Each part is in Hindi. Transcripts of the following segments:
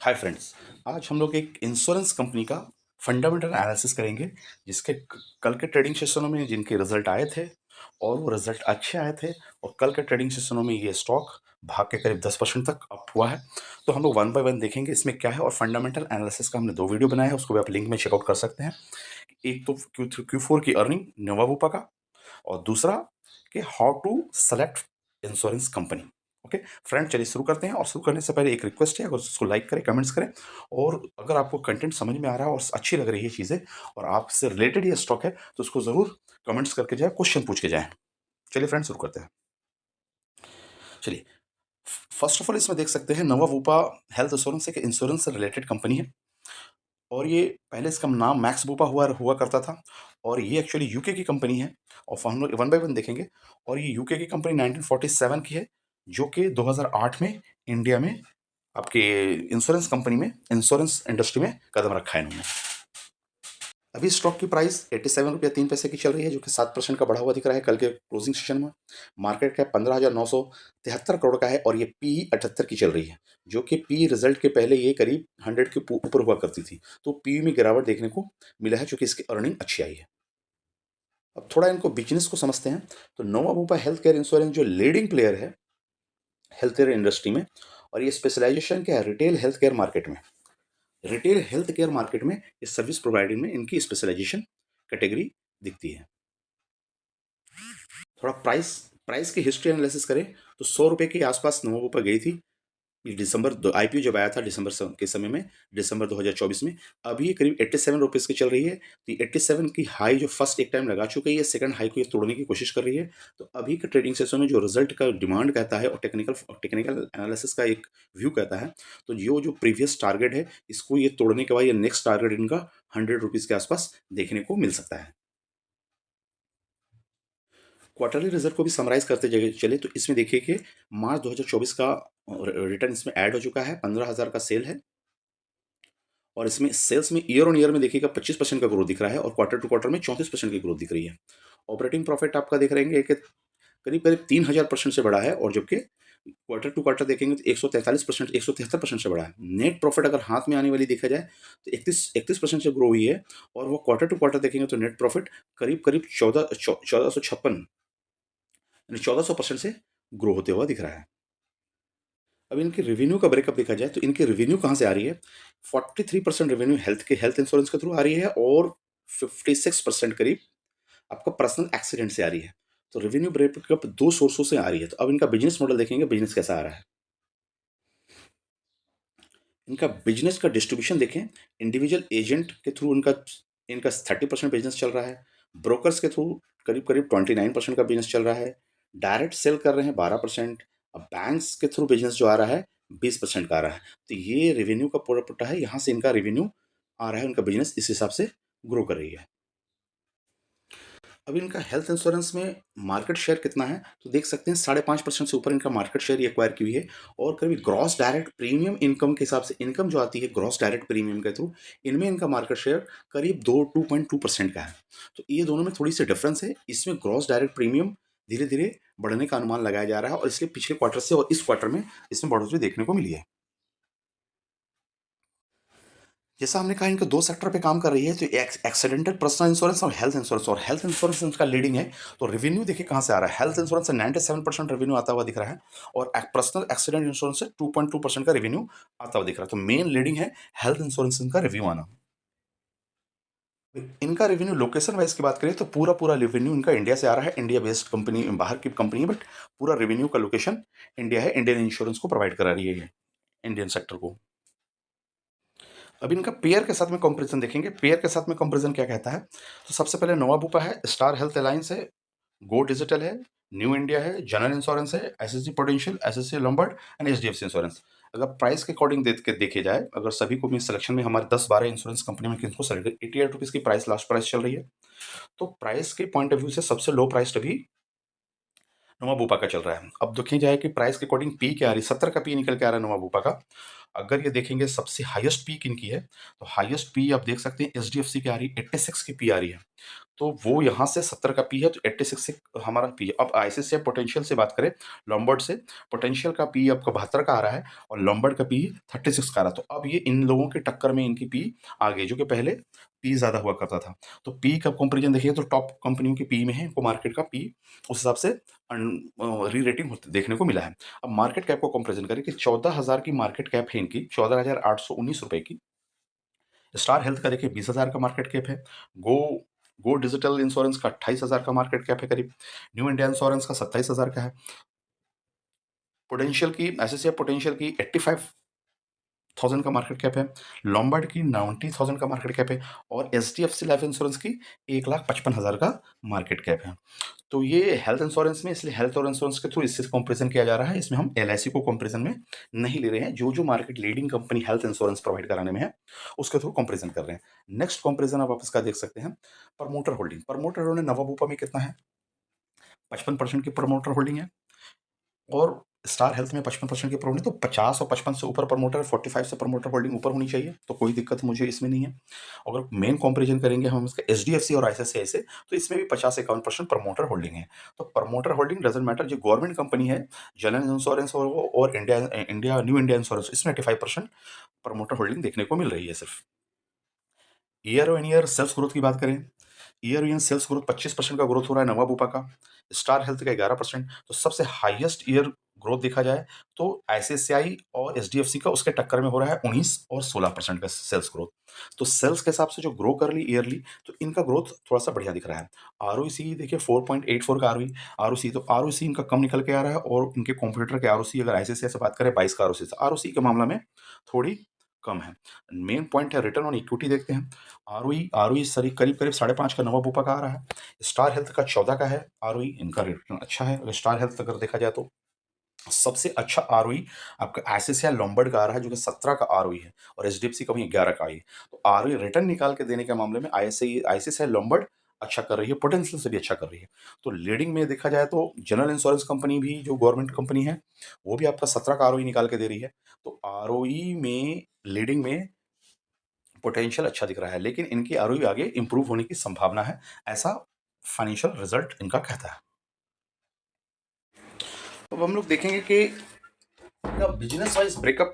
Hi friends. आज हम लोग एक इंश्योरेंस कंपनी का फंडामेंटल एनालिसिस करेंगे जिसके कल के ट्रेडिंग सेशनों में जिनके रिजल्ट आए थे और वो रिजल्ट अच्छे आए थे और कल के ट्रेडिंग सेशनों में ये स्टॉक भाग के करीब 10% तक अप हुआ है। तो हम लोग वन बाय वन देखेंगे इसमें क्या है और फंडामेंटल एनालिसिस का हमने 2 वीडियो बनाया है, उसको भी आप लिंक में चेकआउट कर सकते हैं। एक तो Q4 की अर्निंग नोवा बुपा का और दूसरा कि how to select insurance company. Okay friend, चलिए शुरू करते हैं। और शुरू करने से पहले एक रिक्वेस्ट है, अगर उसको लाइक करें, कमेंट्स करें और अगर आपको कंटेंट समझ में आ रहा है और अच्छी लग रही है चीज़ें और आपसे रिलेटेड ये स्टॉक है तो उसको ज़रूर कमेंट्स करके जाए, क्वेश्चन पूछ के जाए। चलिए फ्रेंड शुरू करते हैं। चलिए, फर्स्ट ऑफ ऑल इसमें देख सकते हैं नवा वूपा हेल्थ इंश्योरेंस एक इंश्योरेंस से रिलेटेड कंपनी है और ये पहले इसका नाम मैक्स बूपा हुआ हुआ करता था और ये एक्चुअली यूके की कंपनी है। और हम लोग वन बाय वन देखेंगे। और ये यूके की कंपनी 1947 की है जो कि 2008 में इंडिया में आपके इंश्योरेंस कंपनी में इंश्योरेंस इंडस्ट्री में कदम रखा है इन्होंने। अभी स्टॉक की प्राइस 87 रुपया 3 पैसे की चल रही है जो कि 7% का बढ़ा हुआ दिख रहा है कल के क्लोजिंग सेशन में। मार्केट कैप 15,973 करोड़ का है और ये पी 78 की चल रही है जो कि पी रिजल्ट के पहले ये करीब 100 के ऊपर हुआ करती थी। तो पी में गिरावट देखने को मिला है जो कि इसकी अर्निंग अच्छी आई है। अब थोड़ा इनको बिजनेस को समझते हैं। तो नोवा बुपा हेल्थ केयर इंश्योरेंस जो लीडिंग प्लेयर है हेल्थ केयर इंडस्ट्री में और ये स्पेशलाइजेशन क्या है रिटेल हेल्थ केयर मार्केट में। रिटेल हेल्थ केयर मार्केट में इस सर्विस प्रोवाइडिंग में इनकी स्पेशलाइजेशन कैटेगरी दिखती है। थोड़ा प्राइस प्राइस की हिस्ट्री एनालिसिस करें तो 100 रुपए के आसपास नोवा पर गई थी। ये दिसंबर आईपीओ जब आया था दिसंबर के समय में, दिसंबर 2024 में। अभी ये करीब 87 रुपीज़ की चल रही है। तो ये 87 की हाई जो फर्स्ट एक टाइम लगा चुकी है, सेकंड हाई को ये तोड़ने की कोशिश कर रही है। तो अभी के ट्रेडिंग सेशन में जो रिजल्ट का डिमांड कहता है और टेक्निकल एनालिसिस का एक व्यू कहता है, तो जो प्रीवियस टारगेट है इसको ये तोड़ने के बाद ये नेक्स्ट टारगेट इनका 100 रुपीज़ के आसपास देखने को मिल सकता है। क्वार्टरली रिजल्ट को भी समराइज करते चले तो इसमें देखिए कि मार्च 2024 का रिटर्न इसमें ऐड हो चुका है, 15,000 का सेल है और इसमें सेल्स में ईयर ऑन ईयर में देखिएगा 25% का ग्रोथ दिख रहा है और क्वार्टर टू क्वार्टर में 34% की ग्रोथ दिख रही है। ऑपरेटिंग प्रॉफिट आपका देख रहेंगे कि करीब करीब 3,000% से बढ़ा है और जबकि क्वार्टर टू क्वार्टर देखेंगे तो 143% 173% से बढ़ा है। नेट प्रॉफिट अगर हाथ में आने वाली देखा जाए तो 31% से ग्रो हुई है और वो क्वार्टर टू क्वार्टर देखेंगे तो नेट प्रॉफिट करीब करीब 1456 यानी 1400% से ग्रो होते हुआ दिख रहा है। अब इनके रेवेन्यू का ब्रेकअप देखा जाए तो इनकी रेवेन्यू कहाँ से आ रही है। 43% रेवेन्यू हेल्थ इंश्योरेंस के थ्रू आ रही है और 56% करीब आपका पर्सनल एक्सीडेंट से आ रही है। तो रेवेन्यू ब्रेकअप दो सोर्सों से आ रही है। तो अब इनका बिजनेस मॉडल देखेंगे, बिजनेस कैसा आ रहा है। इनका बिजनेस का डिस्ट्रीब्यूशन देखें, इंडिविजुअल एजेंट के थ्रू इनका इनका 30% बिजनेस चल रहा है। ब्रोकर्स के थ्रू करीब करीब 29% का बिजनेस चल रहा है। डायरेक्ट सेल कर रहे हैं 12%। अब बैंक्स के थ्रू बिजनेस जो आ रहा है 20% का आ रहा है। तो ये रेवेन्यू का पूरा पुट्टा है, यहाँ से इनका रेवेन्यू आ रहा है, उनका बिजनेस इस हिसाब से ग्रो कर रही है। अब इनका हेल्थ इंश्योरेंस में मार्केट शेयर कितना है तो देख सकते हैं 5.5% से ऊपर इनका मार्केट शेयर ये एक्वायर की हुई है। और करीब ग्रॉस डायरेक्ट प्रीमियम इनकम के हिसाब से इनकम जो आती है ग्रॉस डायरेक्ट प्रीमियम के थ्रू, इनमें इनका मार्केट शेयर करीब 2.2% का है। तो ये दोनों में थोड़ी सी डिफरेंस है। इसमें ग्रॉस डायरेक्ट प्रीमियम धीरे धीरे बढ़ने का अनुमान लगाया जा रहा है और इसलिए पिछले क्वार्टर से और इस क्वार्टर में इसमें बढ़ोतरी देखने को मिली है। जैसा हमने कहा इनके दो सेक्टर पे काम कर रही है, तो एक्सीडेंटल पर्सनल इंश्योरेंस और हेल्थ इंश्योरेंस। और हेल्थ इंश्योरेंस इनका लीडिंग है। तो रेवेन्यू देखिए कहाँ से आ रहा है। हेल्थ इंश्योरेंस से 97% रेवेन्यू आता हुआ दिख रहा है और पर्सनल एक्सीडेंट इंश्योरेंस से 2.2% का रेवेन्यू आता हुआ दिख रहा है। तो मेन लीडिंग है हेल्थ इंश्योरेंस इनका रेवेन्यू आना। इनका रेवेन्यू लोकेशन वाइज की बात करें तो पूरा पूरा रेवेन्यू इनका इंडिया से आ रहा है। इंडिया बेस्ड कंपनी, बाहर की कंपनी है, बट पूरा रेवेन्यू का लोकेशन इंडिया है। इंडियन इंश्योरेंस को प्रोवाइड करा रही है ये इंडियन सेक्टर को। अब इनका पेयर के साथ में कंपैरिजन देखेंगे। पेयर के साथ में कंपैरिजन क्या कहता है तो सबसे पहले नोवा बुपा है, स्टार हेल्थ अलायंस है, गो डिजिटल है, न्यू इंडिया है, जनरल इंश्योरेंस है, SSC Prudential, SSC Lombard and HDFC Insurance. अगर प्राइस के अकॉर्डिंग देख के देखे जाए, अगर सभी को भी सिलेक्शन में हमारे 10-12 इंश्योरेंस कंपनी में किनको सेलेक्ट 88 रुपीज़ की प्राइस लास्ट प्राइस चल रही है। तो प्राइस के पॉइंट ऑफ व्यू से सबसे लो प्राइस अभी नोवा बुपा का चल रहा है। अब देखी जाए कि प्राइस के अकॉर्डिंग पी क्या आ रही है, 70 का पी निकल के आ रहा है नोवा बुपा का। अगर ये देखेंगे सबसे हाईएस्ट पी किनकी है तो हाईएस्ट पी आप देख सकते हैं एचडीएफसी की आ रही है, 86 की पी आ रही है। तो वो यहाँ से 70 का पी है, तो 86 से हमारा पी है। अब आईसीआईसीआई पोटेंशियल से बात करें, लोम्बार्ड से, पोटेंशियल का पी आपका 72 का आ रहा है और लोम्बार्ड का पी 36 का आ रहा है। तो अब ये इन लोगों की टक्कर में इनकी पी आ गई, जो कि पहले पी ज़्यादा हुआ करता था। तो पी का कंपैरिजन देखिए तो टॉप कंपनियों की पी में है, इनको मार्केट का पी उस हिसाब से री रेटिंग होते देखने को मिला है। अब मार्केट कैप को कंपैरिजन करें कि 14,000 की मार्केट कैप है इनकी, 14,819 रुपए की। स्टार हेल्थ का देखिए 20,000 का मार्केट कैप है। गो गो डिजिटल इंश्योरेंस का 28,000 का मार्केट कैप है करीब। न्यू इंडिया इंश्योरेंस का 27,000 का है। पोटेंशियल की एसएससीआई पोटेंशियल की 85,000 का मार्केट कैप है। लॉम्बार्ड की 90,000 का मार्केट कैप है और एचडीएफसी लाइफ इंश्योरेंस की 1,55,000 का मार्केट कैप है। तो ये हेल्थ इंश्योरेंस में, इसलिए हेल्थ और इंश्योरेंस के थ्रू इससे कंपैरिजन किया जा रहा है। इसमें हम एलआईसी को कंपैरिजन में नहीं ले रहे हैं। जो market leading company health insurance provide कराने में है, उसके थ्रू कंपैरिजन कर रहे हैं। नेक्स्ट कंपैरिजन आप इसका देख सकते हैं, प्रमोटर होल्डिंग। प्रमोटर होल्डिंग नवाबूपा में कितना है? 55% की प्रमोटर होल्डिंग है और स्टार हेल्थ में 55% की होल्डिंग। तो 50 और 55 से ऊपर प्रमोटर, 45 से प्रमोटर होल्डिंग ऊपर होनी चाहिए, तो कोई दिक्कत मुझे इसमें नहीं है। अगर मेन कंपैरिजन करेंगे हम इसका एचडीएफसी और आईसीआईसीआई से, तो इसमें भी 50-51% प्रमोटर होल्डिंग है। तो प्रमोटर होल्डिंग डजंट मैटर, जो गवर्नमेंट कंपनी है जनरल इंश्योरेंस और India India new India insurance, इसमें 85% प्रमोटर होल्डिंग देखने को मिल रही है सिर्फ। Year on year sales growth की बात करें, ईयर इन सेल्स ग्रोथ 25% का ग्रोथ हो रहा है नवाबूपा का, स्टार हेल्थ का 11%। तो सबसे हाईएस्ट ईयर ग्रोथ देखा जाए तो आईसीआईसीआई और एचडीएफसी का उसके टक्कर में हो रहा है 19 और 16% का सेल्स ग्रोथ। तो सेल्स के हिसाब से जो ग्रो कर ली ईयरली, तो इनका ग्रोथ थोड़ा सा बढ़िया दिख रहा है। आरओसी देखिए 4.84 का आरओसी, तो आरओसी इनका कम निकल के आ रहा है और इनके कॉम्पिटिटर के आरओसी अगर आईसीआईसीआई से बात करें 22 का आरओसी, आरओसी के मामला में थोड़ी कम है। मेन पॉइंट है रिटर्न ऑन इक्विटी देखते हैं। आरओई आरओई सरी करीब करीब 5.5 का नवाबूपा का आ रहा है। स्टार हेल्थ का 14 का है आरओई, इनका रिटर्न अच्छा है। अगर स्टार हेल्थ अगर देखा जाए तो सबसे अच्छा आरओई आपका आईसीआईसीआई लोम्बार्ड का आ रहा है, जो कि 17 का आरओई है और एचडीएफसी का वहीं 11 का आई है। तो आरओई रिटर्न निकाल के देने के मामले में आईसीआईसीआई लोम्बार्ड अच्छा कर रही है, पोटेंशियल से भी अच्छा कर रही है। तो लीडिंग में देखा जाए तो जनरल इंश्योरेंस कंपनी भी, जो गवर्नमेंट कंपनी है, वो भी आपका 17 का आरओई निकाल के दे रही है। तो आरओई में लीडिंग में पोटेंशियल अच्छा दिख रहा है, लेकिन इनकी आरओई आगे इंप्रूव होने की संभावना है, ऐसा फाइनेंशियल रिजल्ट इनका कहता है। अब हम लोग देखेंगे कि बिजनेस वाइज ब्रेकअप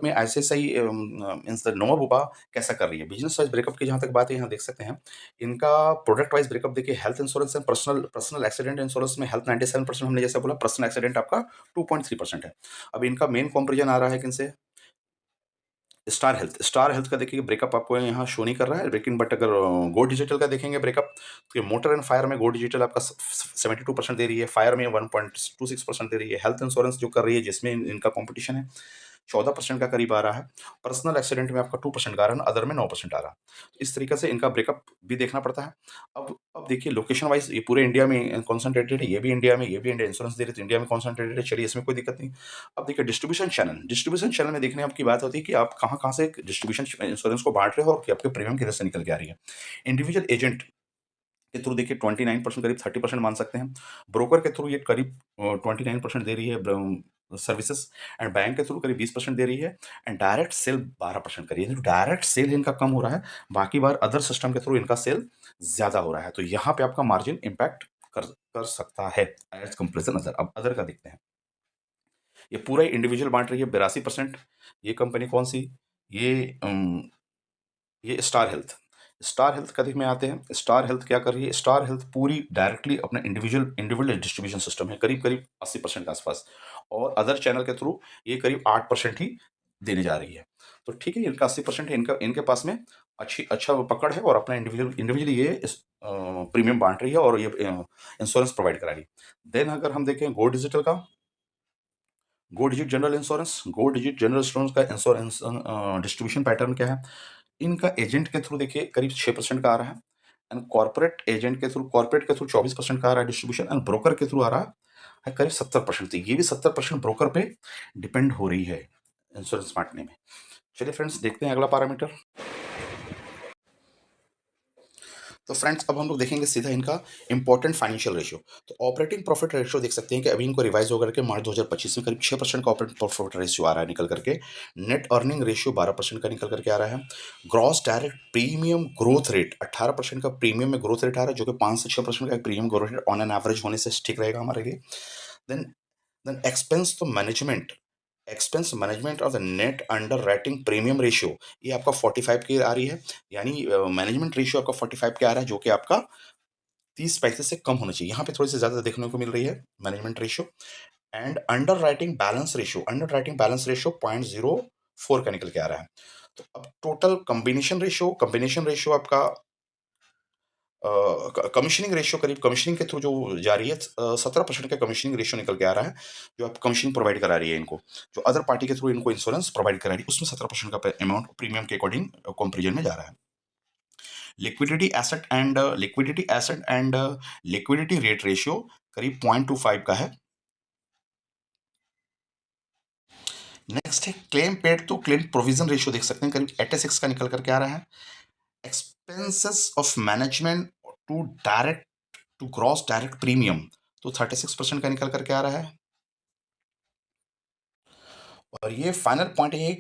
में आईसीआईसीआई मींस द नोवाबूपा कैसा कर रही है। बिजनेस वाइज ब्रेकअप की जहां तक बात है, यहाँ देख सकते हैं इनका प्रोडक्ट वाइज ब्रेकअप देखिए। Health insurance and personal personal accident insurance में हेल्थ 97%, हमने जैसे बोला, पर्सनल एक्सीडेंट आपका 2.3% है। अब इनका मेन कंपैरिजन आ रहा है किनसे? स्टार हेल्थ का देखिए ब्रेकअप आपको यहाँ शो नहीं कर रहा है, लेकिन बट अगर गो डिजिटल का देखेंगे ब्रेकअप, तो ये मोटर एंड फायर में गो डिजिटल आपका 72% दे रही है, फायर में 1.26% दे रही है। हेल्थ इंश्योरेंस जो कर रही है, जिसमें इनका कंपटीशन है, 14% का करीब आ रहा है। पर्सनल एक्सीडेंट में आपका 2% का आ रहा है, अदर में 9% आ रहा है। तो इस तरीके से इनका ब्रेकअप भी देखना पड़ता है। अब देखिए लोकेशन वाइज ये पूरे इंडिया में कॉन्सेंट्रेटेड है, ये भी इंडिया में, ये भी इंडिया इंश्योरेंस दे रही है, तो इंडिया में कॉन्सेंट्रेटेड है, चलिए इसमें कोई दिक्कत नहीं। अब देखिए डिस्ट्रीब्यूशन चैनल में देखने आपकी बात होती है कि आप कहाँ कहाँ से डिस्ट्रीब्यूशन इंश्योरेंस को बांट रहे हो और कि आपके प्रीमियम किधर से निकल के आ रही है। इंडिविजुअल एजेंट के थ्रू देखिए 29%, करीब 30% मान सकते हैं। ब्रोकर के थ्रू ये करीब 29% दे रही है सर्विसेज, एंड बैंक के थ्रू करीब 20% दे रही है, एंड डायरेक्ट सेल 12% कर रही है। तो डायरेक्ट सेल इनका कम हो रहा है, बाकी बार अदर सिस्टम के थ्रू इनका सेल ज्यादा हो रहा है। तो यहाँ पे आपका मार्जिन इम्पैक्ट कर कर सकता है एज कंपेरिजन अदर। अब अदर का देखते हैं। ये पूरा ही इंडिविजुअल बांट रही है 82%। ये कंपनी कौन सी? ये ये स्टार हेल्थ का में आते हैं। स्टार हेल्थ क्या कर रही है? स्टार हेल्थ पूरी डायरेक्टली अपना इंडिविजुअल डिस्ट्रीब्यूशन सिस्टम है, करीब करीब 80% के आसपास, और अदर चैनल के थ्रू ये करीब 8% ही देने जा रही है। तो ठीक है, इनका 80% है, इनका इनके पास में अच्छा पकड़ है और अपना इंडिविजुअली ये प्रीमियम बांट रही है और ये इंश्योरेंस प्रोवाइड करा रही है। देन अगर हम देखें गो डिजिटल का, गो डिजिट जनरल इंश्योरेंस का इंश्योरेंस डिस्ट्रीब्यूशन पैटर्न क्या है? इनका एजेंट के थ्रू देखिए करीब 6% का आ रहा है, एंड कॉर्पोरेट के थ्रू 24% का आ रहा है डिस्ट्रीब्यूशन, एंड ब्रोकर के थ्रू आ रहा है करीब 70%। तो ये भी 70% ब्रोकर पे डिपेंड हो रही है इंश्योरेंस बांटने में। चलिए फ्रेंड्स, देखते हैं अगला पैरामीटर। तो फ्रेंड्स अब हम लोग देखेंगे सीधा इनका इंपॉर्टेंट फाइनेंशियल रेशियो। तो ऑपरेटिंग प्रॉफिट रेशियो देख सकते हैं कि अभी इनको रिवाइज होकर के मार्च 2025 में करीब 6% का ऑपरेटिंग प्रॉफिट रेशियो आ रहा है निकल करके। नेट अर्निंग रेशियो 12% का निकल करके आ रहा है। Gross direct premium growth rate 18% का प्रीमियम में ग्रोथ रेट आ रहा है, जो कि 5 से 6% का premium growth rate on an average होने से ठीक रहेगा हमारे लिए। Then then expense management of the net underwriting premium ratio, ये आपका 45 की आ रही है। यानी मैनेजमेंट रेशियो आपका 45 के आ रहा है, जो कि आपका 30 पैसे से कम होना चाहिए। यहाँ पे थोड़ी सी ज़्यादा देखने को मिल रही है management ratio. And under writing balance ratio 0.04 का निकल के आ रहा है। तो अब टोटल कम्बिनेशन रेशियो आपका कमीशनिंग रेशियो करीब कमीशनिंग के थ्रू जो जा रही है 17% का कमीशनिंग रेशियो निकल के आ रहा है, जो आप कमीशन प्रोवाइड करा रही है इनको, जो अदर पार्टी के थ्रू इनको इंश्योरेंस प्रोवाइड करा रही है, उसमें 17% का अमाउंट प्रीमियम के अकॉर्डिंग कंपेरिजन में जा रहा है। Liquidity asset and liquidity rate ratio करीब 0.25 का है। नेक्स्ट है claim paid to claim provision ratio, देख सकते हैं करीब 86 का निकल करके आ रहा है। Expenses of management to direct to gross direct premium, तो 36% का निकल करके आ रहा है। और ये फाइनल पॉइंट है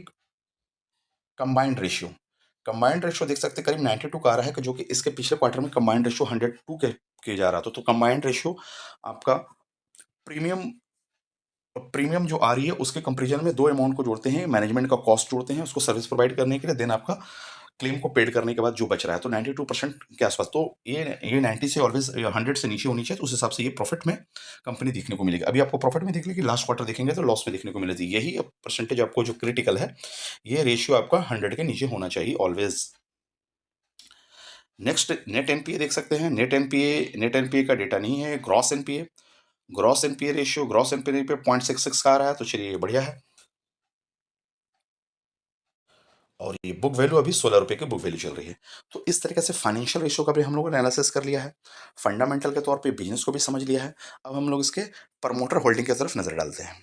कंबाइंड रेशियो देख सकते हैं करीब 92 का आ रहा है, जो कि इसके पिछले क्वार्टर में कंबाइंड रेशियो 102 के जा रहा था। तो कंबाइंड रेशियो आपका प्रीमियम प्रीमियम जो आ रही है उसके कंपेरिजन में दो अमाउंट को जोड़ते हैं, मैनेजमेंट का कॉस्ट जोड़ते हैं उसको सर्विस प्रोवाइड करने के लिए, देन आपका क्लेम को पेड करने के बाद जो बच रहा है, तो 92% के आसपास। तो ये 90 से ऑलवेज 100 से नीचे होनी चाहिए, तो उस हिसाब से ये प्रॉफिट में कंपनी देखने को मिलेगी। अभी आपको प्रॉफिट में देख लेगी, लास्ट क्वार्टर देखेंगे तो लॉस में देखने को मिलेगी। यही परसेंटेज आपको जो क्रिटिकल है, ये रेशियो आपका 100 के नीचे होना चाहिए ऑलवेज। नेक्स्ट नेट एनपीए देख सकते हैं। नेट एनपीए का डेटा नहीं है, ग्रॉस एनपीए रेशियो 0.66 का आ रहा है, तो चलिए ये बढ़िया है। और ये बुक वैल्यू अभी 16 रुपए की बुक वैल्यू चल रही है। तो इस तरीके से फाइनेंशियल रेशियो का भी हम लोगों ने एनालिसिस कर लिया है, फंडामेंटल के तौर पे बिजनेस को भी समझ लिया है। अब हम लोग इसके प्रमोटर होल्डिंग की तरफ नजर डालते हैं।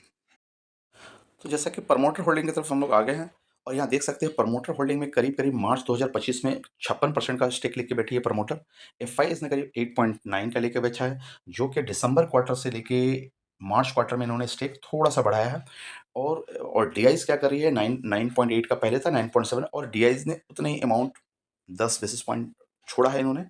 तो जैसा कि प्रमोटर होल्डिंग की तरफ हम लोग आ गए हैं, और यहाँ देख सकते हैं प्रमोटर होल्डिंग में करीब करीब मार्च 2025 में 56% का स्टेक लेके बैठी है प्रमोटर। एफ आई इसने करीब 8.9 का लेके बैठा है, जो कि दिसंबर क्वार्टर से लेके मार्च क्वार्टर में इन्होंने स्टेक थोड़ा सा बढ़ाया है। और डीआईज क्या कर रही है, 9.8 का पहले था 9.7, और डीआईज ने उतने ही अमाउंट 10 बेसिस पॉइंट छोड़ा है इन्होंने।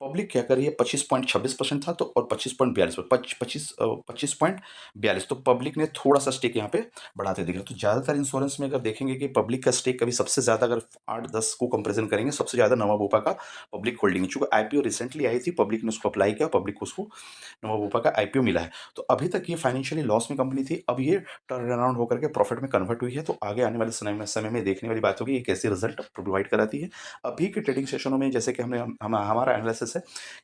पब्लिक क्या कर रही है, 25.26% था, तो और 25.42 तो पब्लिक ने थोड़ा सा स्टेक यहाँ पे बढ़ाते दिख रहा है। तो ज़्यादातर इंश्योरेंस में अगर देखेंगे कि पब्लिक का स्टेक कभी सबसे ज़्यादा, अगर 8-10 को कंपेरिजन करेंगे, सबसे ज़्यादा नवाबोपा का पब्लिक होल्डिंग है। चूंकि आईपीओ रिसेंटली आई थी, पब्लिक ने उसको अप्लाई किया, पब्लिक को उसको नवाबोपा का आईपीओ मिला है। तो अभी तक ये फाइनेंशियली लॉस में कंपनी थी, अब ये टर्न अराउंड होकर के प्रॉफिट में कन्वर्ट हुई है। तो आगे आने वाले समय में देखने वाली बात होगी ये कैसे रिजल्ट प्रोवाइड कराती है। अभी के ट्रेडिंग सेशनों में जैसे कि हमारा एनालिसिस है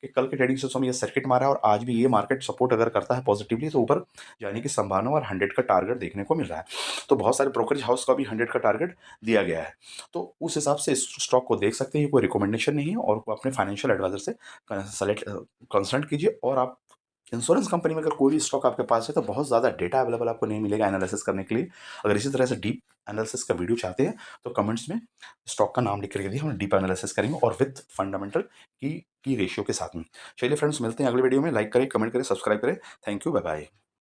कि कल के ट्रेडिंग सेशन में ये सर्किट मारा है, और आज भी ये मार्केट सपोर्ट अगर करता है पॉजिटिवली, तो ऊपर जाने की संभावना, और 100 का टारगेट देखने को मिल रहा है। तो बहुत सारे ब्रोकरेज हाउस का भी 100 का टारगेट दिया गया है। तो उस हिसाब से इस स्टॉक को देख सकते हैं, ये कोई रिकमेंडेशन नहीं है, और अपने फाइनेंशियल एडवाइजर से सेलेक्ट कंसल्ट कीजिए। और आप इंश्योरेंस कंपनी में अगर कोई भी स्टॉक आपके पास है, तो बहुत ज़्यादा डेटा अवेलेबल आपको नहीं मिलेगा एनालिसिस करने के लिए। अगर इसी तरह से डीप एनालिसिस का वीडियो चाहते हैं, तो कमेंट्स में स्टॉक का नाम लिख कर दिए, हम डीप एनालिसिस करेंगे, और विद फंडामेंटल की रेशियो के साथ में। चलिए फ्रेंड्स, मिलते हैं अगले वीडियो में। लाइक करें, कमेंट करें, सब्सक्राइब करें। Thank you, bye bye.